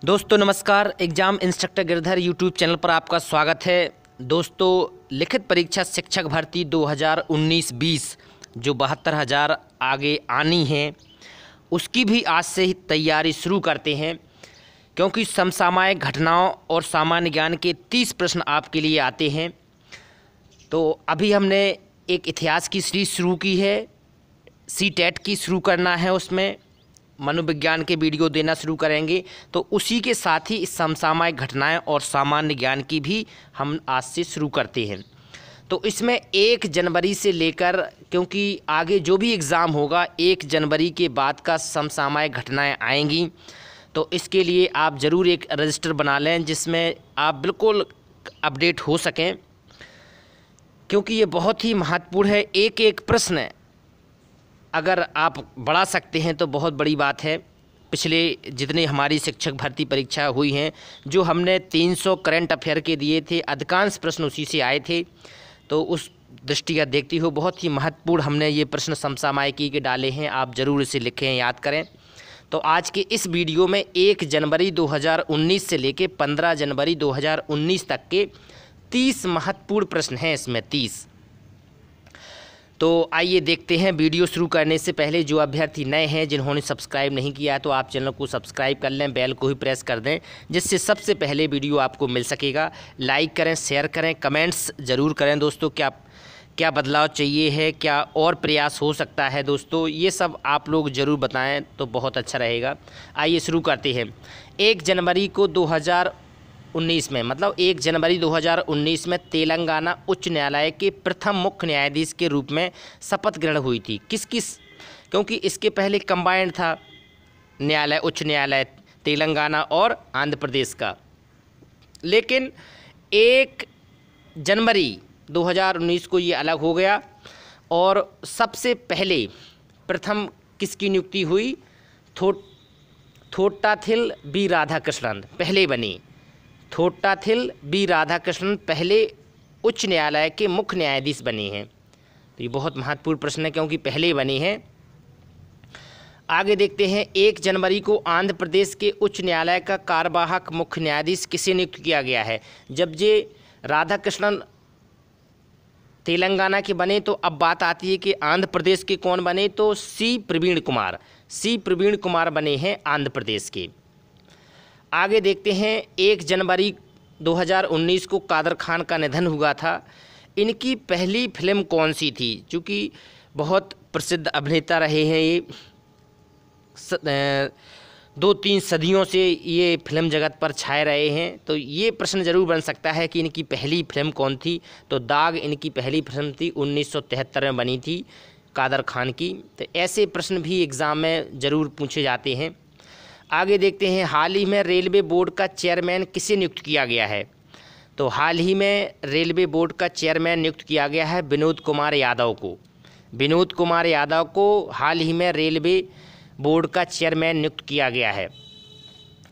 दोस्तों नमस्कार। Exam instructor Girdhar YouTube channel पर आपका स्वागत है। दोस्तों, लिखित परीक्षा शिक्षक भर्ती 2019-20 जो 72,000 आगे आनी है, उसकी भी आज से ही तैयारी शुरू करते हैं, क्योंकि समसामयिक घटनाओं और सामान्य ज्ञान के 30 प्रश्न आपके लिए आते हैं। तो अभी हमने एक इतिहास की सीरीज शुरू की है, सी-टेट की शुरू करना है, उसमें मनोविज्ञान के वीडियो देना शुरू करेंगे। तो उसी के साथ ही समसामयिक घटनाएं और सामान्य ज्ञान की भी हम आज से शुरू करते हैं। तो इसमें 1 जनवरी से लेकर, क्योंकि आगे जो भी एग्ज़ाम होगा 1 जनवरी के बाद का समसामयिक घटनाएं आएंगी, तो इसके लिए आप ज़रूर एक रजिस्टर बना लें जिसमें आप बिल्कुल अपडेट हो सकें, क्योंकि ये बहुत ही महत्वपूर्ण है। एक एक प्रश्न अगर आप बढ़ा सकते हैं तो बहुत बड़ी बात है। पिछले जितने हमारी शिक्षक भर्ती परीक्षा हुई हैं, जो हमने 300 करंट अफेयर के दिए थे, अधिकांश प्रश्न उसी से आए थे। तो उस दृष्टिगत देखती हो बहुत ही महत्वपूर्ण हमने ये प्रश्न समसामयिकी के डाले हैं। आप ज़रूर इसे लिखें, याद करें। तो आज के इस वीडियो में 1 जनवरी 2019 से लेकर 15 जनवरी 2019 तक के 30 महत्वपूर्ण प्रश्न हैं। इसमें 30। तो आइए देखते हैं। वीडियो शुरू करने से पहले जो अभ्यर्थी नए हैं, जिन्होंने सब्सक्राइब नहीं किया है, तो आप चैनल को सब्सक्राइब कर लें, बेल को ही प्रेस कर दें, जिससे सबसे पहले वीडियो आपको मिल सकेगा। लाइक करें, शेयर करें, कमेंट्स ज़रूर करें। दोस्तों, क्या बदलाव चाहिए है, क्या और प्रयास हो सकता है, दोस्तों ये सब आप लोग ज़रूर बताएं तो बहुत अच्छा रहेगा। आइए शुरू करते हैं। 1 जनवरी को 2019 में, मतलब 1 जनवरी 2019 में तेलंगाना उच्च न्यायालय के प्रथम मुख्य न्यायाधीश के रूप में शपथ ग्रहण हुई थी। क्योंकि इसके पहले कंबाइंड था न्यायालय, उच्च न्यायालय तेलंगाना और आंध्र प्रदेश का। लेकिन 1 जनवरी 2019 को ये अलग हो गया और सबसे पहले प्रथम किसकी नियुक्ति हुई? थोट्टाथिल बी राधाकृष्णन पहले बने। थोट्टाथिल बी राधाकृष्णन पहले उच्च न्यायालय के मुख्य न्यायाधीश बने हैं। तो ये बहुत महत्वपूर्ण प्रश्न है, क्योंकि पहले बने हैं। आगे देखते हैं। 1 जनवरी को आंध्र प्रदेश के उच्च न्यायालय का कार्यवाहक मुख्य न्यायाधीश किसे नियुक्त किया गया है? जब ये राधाकृष्णन तेलंगाना के बने, तो अब बात आती है कि आंध्र प्रदेश के कौन बने? तो सी प्रवीण कुमार बने हैं आंध्र प्रदेश के। आगे देखते हैं। 1 जनवरी 2019 को कादर खान का निधन हुआ था। इनकी पहली फिल्म कौन सी थी? चूँकि बहुत प्रसिद्ध अभिनेता रहे हैं ये, 2-3 सदियों से ये फिल्म जगत पर छाए रहे हैं। तो ये प्रश्न ज़रूर बन सकता है कि इनकी पहली फिल्म कौन थी? तो दाग इनकी पहली फिल्म थी, 1973 में बनी थी कादर खान की। तो ऐसे प्रश्न भी एग्ज़ाम में ज़रूर पूछे जाते हैं। आगे देखते हैं। हाल ही में रेलवे बोर्ड का चेयरमैन किसे नियुक्त किया गया है? तो हाल ही में रेलवे बोर्ड का चेयरमैन नियुक्त किया गया है विनोद कुमार यादव को। विनोद कुमार यादव को हाल ही में रेलवे बोर्ड का चेयरमैन नियुक्त किया गया है।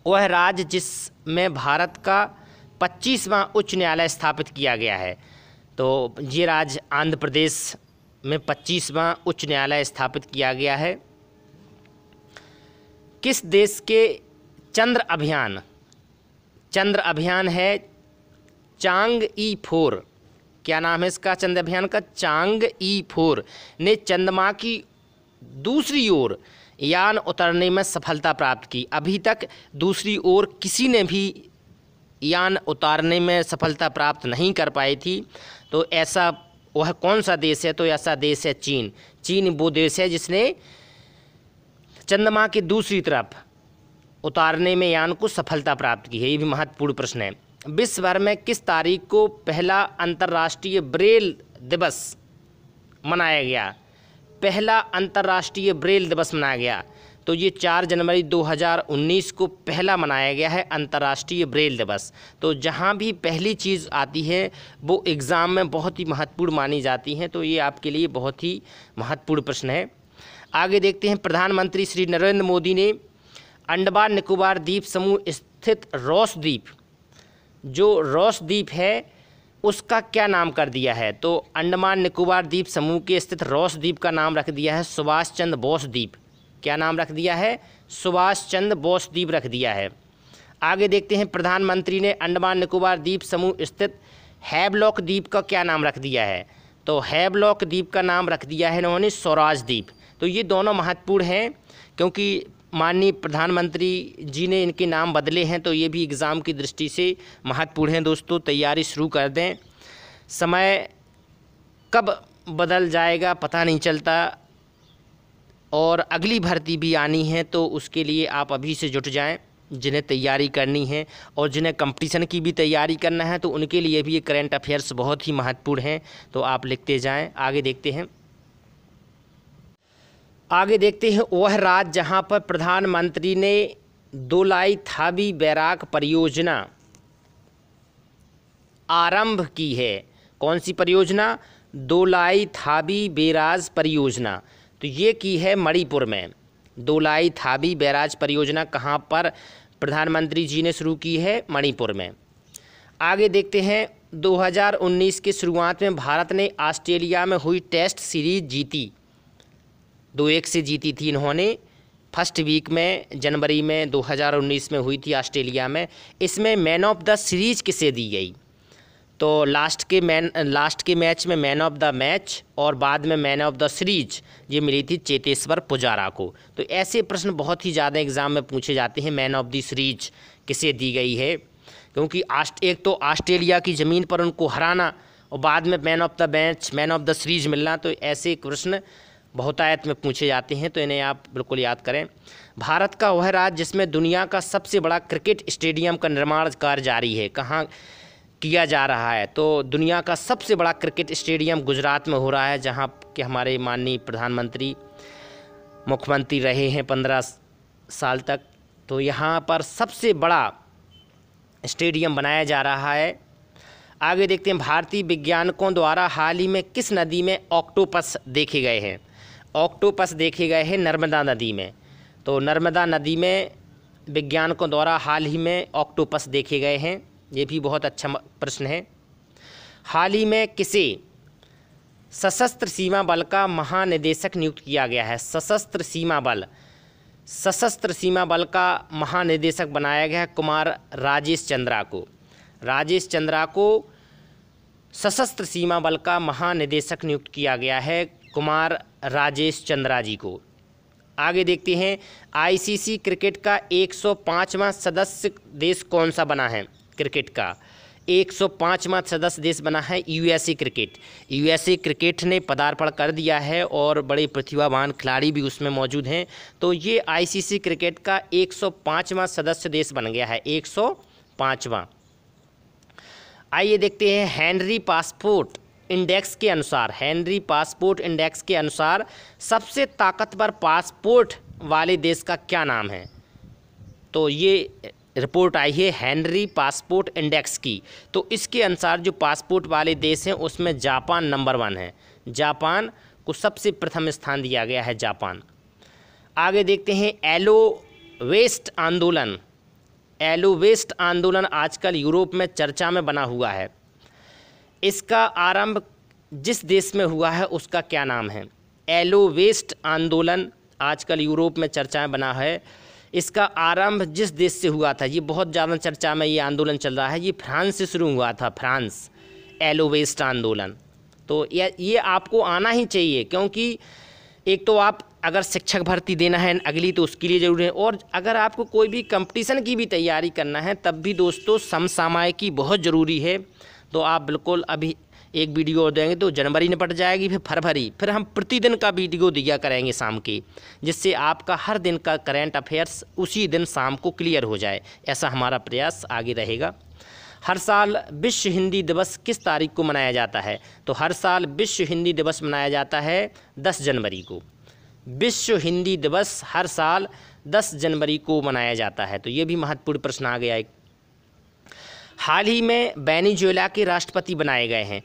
वह राज्य जिसमें भारत का 25वां उच्च न्यायालय स्थापित किया गया है। तो ये राज्य आंध्र प्रदेश में 25वां उच्च न्यायालय स्थापित किया गया है। किस देश के चंद्र अभियान है चांग-ई 4? क्या नाम है इसका? चंद्र अभियान का चांग-ई 4 ने चंद्रमा की दूसरी ओर यान उतरने में सफलता प्राप्त की। अभी तक दूसरी ओर किसी ने भी यान उतारने में सफलता प्राप्त नहीं कर पाई थी। तो ऐसा वह कौन सा देश है? तो ऐसा देश है चीन। चीन वो देश है जिसने चंद्रमा की दूसरी तरफ उतारने में यान को सफलता प्राप्त की है। ये भी महत्वपूर्ण प्रश्न है। विश्व भर में किस तारीख को पहला अंतर्राष्ट्रीय ब्रेल दिवस मनाया गया? पहला अंतर्राष्ट्रीय ब्रेल दिवस मनाया गया। तो ये 4 जनवरी 2019 को पहला मनाया गया है अंतर्राष्ट्रीय ब्रेल दिवस। तो जहाँ भी पहली चीज़ आती है वो एग्ज़ाम में बहुत ही महत्वपूर्ण मानी जाती हैं। तो ये आपके लिए बहुत ही महत्वपूर्ण प्रश्न है। आगे देखते हैं। प्रधानमंत्री श्री नरेंद्र मोदी ने अंडमान निकोबार द्वीप समूह स्थित रॉस द्वीप, जो रॉस द्वीप है, उसका क्या नाम कर दिया है? तो अंडमान निकोबार द्वीप समूह के स्थित रॉस द्वीप का नाम रख दिया है सुभाष चंद्र बोस द्वीप। क्या नाम रख दिया है? सुभाष चंद्र बोस द्वीप रख दिया है। आगे देखते हैं, प्रधानमंत्री ने अंडमान निकोबार द्वीप समूह स्थित हैवलॉक द्वीप का क्या नाम रख दिया है? तो हैवलॉक द्वीप का नाम रख दिया है इन्होंने स्वराज द्वीप। तो ये दोनों महत्वपूर्ण हैं क्योंकि माननीय प्रधानमंत्री जी ने इनके नाम बदले हैं, तो ये भी एग्ज़ाम की दृष्टि से महत्वपूर्ण हैं। दोस्तों तैयारी शुरू कर दें, समय कब बदल जाएगा पता नहीं चलता, और अगली भर्ती भी आनी है, तो उसके लिए आप अभी से जुट जाएं जिन्हें तैयारी करनी है, और जिन्हें कंपटीशन की भी तैयारी करना है तो उनके लिए भी ये करंट अफेयर्स बहुत ही महत्वपूर्ण हैं। तो आप लिखते जाएं। आगे देखते हैं, वह राज्य जहां पर प्रधानमंत्री ने दोलाई थाबी बैराक परियोजना आरंभ की है। कौन सी परियोजना? दोलाई थाबी बैराज परियोजना। तो ये की है मणिपुर में। दोलाई थाबी बैराज परियोजना कहाँ पर प्रधानमंत्री जी ने शुरू की है? मणिपुर में। आगे देखते हैं, 2019 के शुरुआत में भारत ने ऑस्ट्रेलिया में हुई टेस्ट सीरीज जीती, 2-1 से जीती थी इन्होंने। फर्स्ट वीक में जनवरी में 2019 में हुई थी ऑस्ट्रेलिया में। इसमें मैन ऑफ द सीरीज किसे दी गई? तो लास्ट के मैच में मैन ऑफ द मैच और बाद में मैन ऑफ द सीरीज ये मिली थी चेतेश्वर पुजारा को। तो ऐसे प्रश्न बहुत ही ज़्यादा एग्जाम में पूछे जाते हैं, मैन ऑफ द सीरीज किसे दी गई है, क्योंकि एक तो ऑस्ट्रेलिया की ज़मीन पर उनको हराना और बाद में man of the match, man of the series मिलना, तो ऐसे प्रश्न बहुतायत में पूछे जाते हैं, तो इन्हें आप बिल्कुल याद करें। भारत का वह राज्य जिसमें दुनिया का सबसे बड़ा क्रिकेट स्टेडियम का निर्माण कार्य जारी है, कहाँ किया जा रहा है? तो दुनिया का सबसे बड़ा क्रिकेट स्टेडियम गुजरात में हो रहा है, जहाँ के हमारे माननीय प्रधानमंत्री मुख्यमंत्री रहे हैं 15 साल तक। तो यहाँ पर सबसे बड़ा स्टेडियम बनाया जा रहा है। आगे देखते हैं, भारतीय वैज्ञानिकों द्वारा हाल ही में किस नदी में ऑक्टोपस देखे गए हैं? ऑक्टोपस देखे गए हैं नर्मदा नदी में। तो नर्मदा नदी में वैज्ञानिकों द्वारा हाल ही में ऑक्टोपस देखे गए हैं। ये भी बहुत अच्छा प्रश्न है। हाल ही में किसे सशस्त्र सीमा बल का महानिदेशक नियुक्त किया गया है? सशस्त्र सीमा बल का महानिदेशक बनाया गया है कुमार राजेश चंद्रा को। राजेश चंद्रा को सशस्त्र सीमा बल का महानिदेशक नियुक्त किया गया है, कुमार राजेश चंद्रा जी को। आगे देखते हैं, आईसीसी क्रिकेट का 105वां सदस्य देश कौन सा बना है? क्रिकेट का 105वां सदस्य देश बना है यूएसए क्रिकेट। यूएसए क्रिकेट ने पदार्पण कर दिया है और बड़े प्रतिभावान खिलाड़ी भी उसमें मौजूद हैं। तो ये आईसीसी क्रिकेट का 105वां सदस्य देश बन गया है, 105वां। आइए देखते हैं, हेनरी पासपोर्ट इंडेक्स के अनुसार सबसे ताकतवर पासपोर्ट वाले देश का क्या नाम है? तो ये रिपोर्ट आई है हेनरी पासपोर्ट इंडेक्स की। तो इसके अनुसार जो पासपोर्ट वाले देश हैं उसमें जापान नंबर 1 है। जापान को सबसे प्रथम स्थान दिया गया है, जापान। आगे देखते हैं, एलो वेस्ट आंदोलन आजकल यूरोप में चर्चा में बना हुआ है। इसका आरंभ जिस देश में हुआ है उसका क्या नाम है? एलो वेस्ट आंदोलन आजकल यूरोप में चर्चा में बना है। इसका आरंभ जिस देश से हुआ था, ये बहुत ज़्यादा चर्चा में ये आंदोलन चल रहा है, ये फ्रांस से शुरू हुआ था, फ्रांस, एलो वेस्ट आंदोलन। तो ये आपको आना ही चाहिए, क्योंकि एक तो आप अगर शिक्षक भर्ती देना है अगली, तो उसके लिए ज़रूरी है, और अगर आपको कोई भी कंपटीशन की भी तैयारी करना है तब भी दोस्तों समसामयिकी बहुत ज़रूरी है। तो आप बिल्कुल अभी एक वीडियो और देंगे तो जनवरी निपट जाएगी, फिर फरवरी, फिर हम प्रतिदिन का वीडियो दिया करेंगे शाम के, जिससे आपका हर दिन का करंट अफेयर्स उसी दिन शाम को क्लियर हो जाए। ऐसा हमारा प्रयास आगे रहेगा। हर साल विश्व हिंदी दिवस किस तारीख को मनाया जाता है? तो हर साल विश्व हिंदी दिवस मनाया जाता है 10 जनवरी को। विश्व हिंदी दिवस हर साल 10 जनवरी को मनाया जाता है। तो ये भी महत्वपूर्ण प्रश्न आ गया एक। हाल ही में वेनेजुएला के राष्ट्रपति बनाए गए हैं।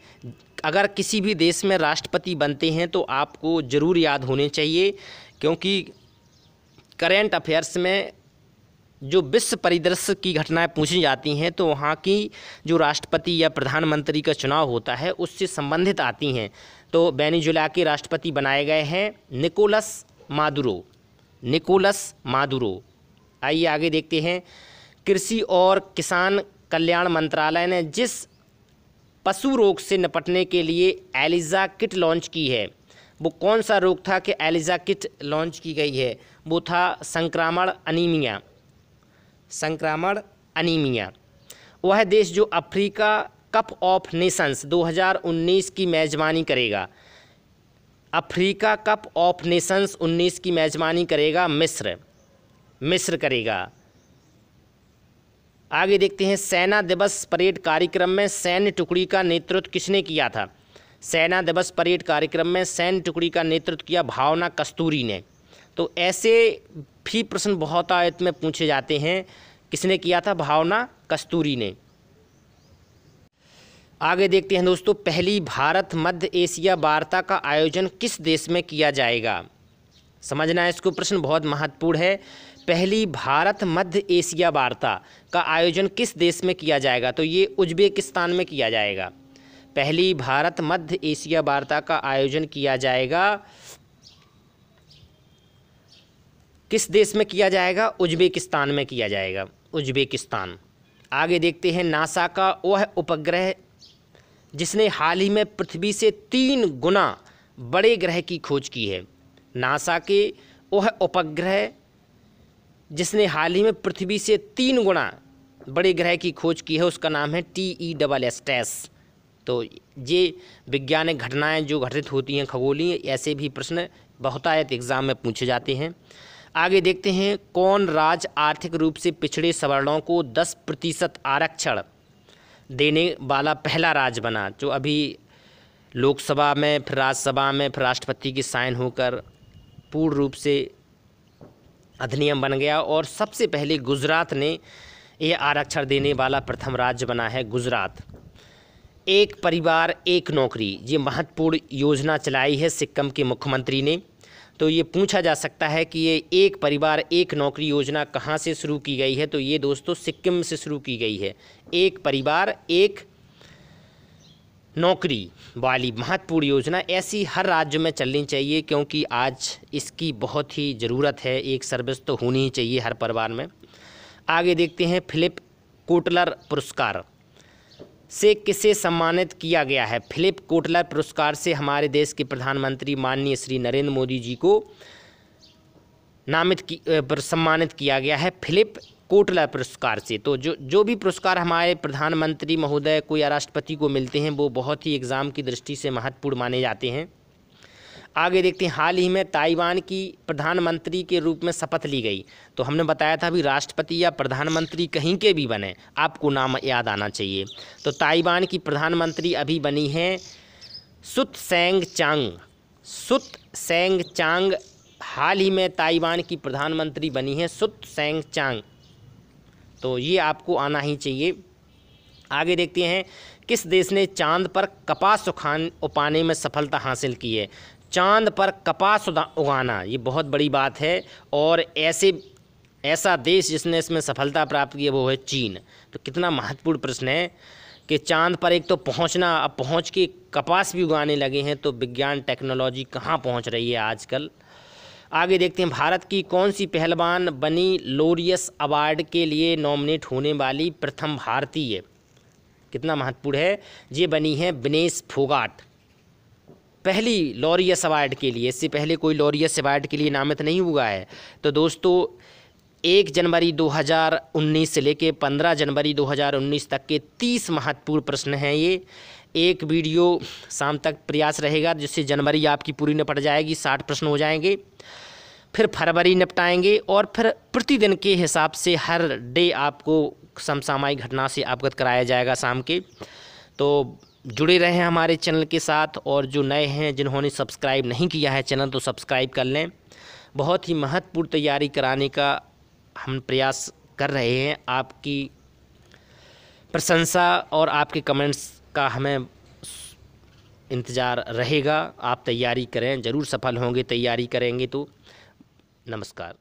अगर किसी भी देश में राष्ट्रपति बनते हैं तो आपको ज़रूर याद होने चाहिए, क्योंकि करेंट अफेयर्स में जो विश्व परिदृश्य की घटनाएं पूछी जाती हैं तो वहाँ की जो राष्ट्रपति या प्रधानमंत्री का चुनाव होता है उससे संबंधित आती हैं। तो वेनेजुएला के राष्ट्रपति बनाए गए हैं निकोलस मादुरो। आइए आगे देखते हैं, कृषि और किसान कल्याण मंत्रालय ने जिस पशु रोग से निपटने के लिए एलिजा किट लॉन्च की है, वो कौन सा रोग था कि एलिजा किट लॉन्च की गई है? वो था संक्रामण अनीमिया। संक्रामण अनीमिया। वह देश जो अफ्रीका कप ऑफ नेशंस 2019 की मेज़बानी करेगा, अफ्रीका कप ऑफ नेशंस 19 की मेज़बानी करेगा मिस्र करेगा। आगे देखते हैं, सेना दिवस परेड कार्यक्रम में सैन्य टुकड़ी का नेतृत्व किसने किया था? सेना दिवस परेड कार्यक्रम में सैन्य टुकड़ी का नेतृत्व किया भावना कस्तूरी ने। तो ऐसे भी प्रश्न बहुत आयत में पूछे जाते हैं, किसने किया था? भावना कस्तूरी ने। आगे देखते हैं दोस्तों, पहली भारत मध्य एशिया वार्ता का आयोजन किस देश में किया जाएगा? समझना है इसको, प्रश्न बहुत महत्वपूर्ण है। पहली भारत मध्य एशिया वार्ता का आयोजन किस देश में किया जाएगा? तो ये उज्बेकिस्तान में किया जाएगा। पहली भारत मध्य एशिया वार्ता का आयोजन किया जाएगा किस देश में किया जाएगा? उज्बेकिस्तान में किया जाएगा, उज्बेकिस्तान। आगे देखते हैं, नासा का वह उपग्रह जिसने हाल ही में पृथ्वी से 3 गुना बड़े ग्रह की खोज की है। नासा के वह उपग्रह जिसने हाल ही में पृथ्वी से 3 गुना बड़े ग्रह की खोज की है, उसका नाम है TESS। तो ये वैज्ञानिक घटनाएं जो घटित होती हैं खगोलीय, ऐसे भी प्रश्न बहुतायत एग्जाम में पूछे जाते हैं। आगे देखते हैं, कौन राज्य आर्थिक रूप से पिछड़े सवर्णों को 10% आरक्षण देने वाला पहला राज्य बना? जो अभी लोकसभा में, फिर राज्यसभा में, फिर राष्ट्रपति की साइन होकर पूर्ण रूप से अधिनियम बन गया और सबसे पहले गुजरात ने ये आरक्षण देने वाला प्रथम राज्य बना है, गुजरात। एक परिवार एक नौकरी, ये महत्वपूर्ण योजना चलाई है सिक्किम के मुख्यमंत्री ने। तो ये पूछा जा सकता है कि ये एक परिवार एक नौकरी योजना कहाँ से शुरू की गई है? तो ये दोस्तों सिक्किम से शुरू की गई है। एक परिवार एक नौकरी वाली महत्वपूर्ण योजना ऐसी हर राज्य में चलनी चाहिए, क्योंकि आज इसकी बहुत ही ज़रूरत है। एक सर्विस तो होनी ही चाहिए हर परिवार में। आगे देखते हैं, फिलिप कोटलर पुरस्कार से किसे सम्मानित किया गया है? फिलिप कोटलर पुरस्कार से हमारे देश के प्रधानमंत्री माननीय श्री नरेंद्र मोदी जी को सम्मानित किया गया है फिलिप कोटलर पुरस्कार से। तो जो भी पुरस्कार हमारे प्रधानमंत्री महोदय को या राष्ट्रपति को मिलते हैं, वो बहुत ही एग्ज़ाम की दृष्टि से महत्वपूर्ण माने जाते हैं। आगे देखते हैं, हाल ही में ताइवान की प्रधानमंत्री के रूप में शपथ ली गई। तो हमने बताया था भी राष्ट्रपति या प्रधानमंत्री कहीं के भी बने, आपको नाम याद आना चाहिए। तो ताइवान की प्रधानमंत्री अभी बनी हैं सुत सेंग चांग। सुत सेंग चांग हाल ही में ताइवान की प्रधानमंत्री बनी हैं, सुत सेंग चांग। तो ये आपको आना ही चाहिए। आगे देखते हैं, किस देश ने चांद पर कपास उगाने में सफलता हासिल की है? चांद पर कपास उगाना ये बहुत बड़ी बात है, और ऐसा देश जिसने इसमें सफलता प्राप्त की है वो है चीन। तो कितना महत्वपूर्ण प्रश्न है कि चांद पर एक तो पहुंचना, अब पहुंच के कपास भी उगाने लगे हैं। तो विज्ञान टेक्नोलॉजी कहाँ पहुंच रही है आजकल। आगे देखते हैं, भारत की कौन सी पहलवान बनी लोरियस अवार्ड के लिए नॉमिनेट होने वाली प्रथम भारतीय? कितना महत्वपूर्ण है, ये बनी है विनेश फोगाट, पहली लॉरियस अवार्ड के लिए। इससे पहले कोई लॉरियस अवार्ड के लिए नामित नहीं हुआ है। तो दोस्तों 1 जनवरी 2019 से लेकर 15 जनवरी 2019 तक के 30 महत्वपूर्ण प्रश्न हैं ये। एक वीडियो शाम तक प्रयास रहेगा, जिससे जनवरी आपकी पूरी निपट जाएगी, 60 प्रश्न हो जाएंगे। फिर फरवरी निपटाएंगे, और फिर प्रतिदिन के हिसाब से हर डे आपको समसामयिक घटना से अवगत कराया जाएगा शाम के। तो जुड़े रहें हमारे चैनल के साथ, और जो नए हैं जिन्होंने सब्सक्राइब नहीं किया है चैनल, तो सब्सक्राइब कर लें। बहुत ही महत्वपूर्ण तैयारी कराने का हम प्रयास कर रहे हैं। आपकी प्रशंसा और आपके कमेंट्स का हमें इंतज़ार रहेगा। आप तैयारी करें, ज़रूर सफल होंगे तैयारी करेंगे तो। नमस्कार।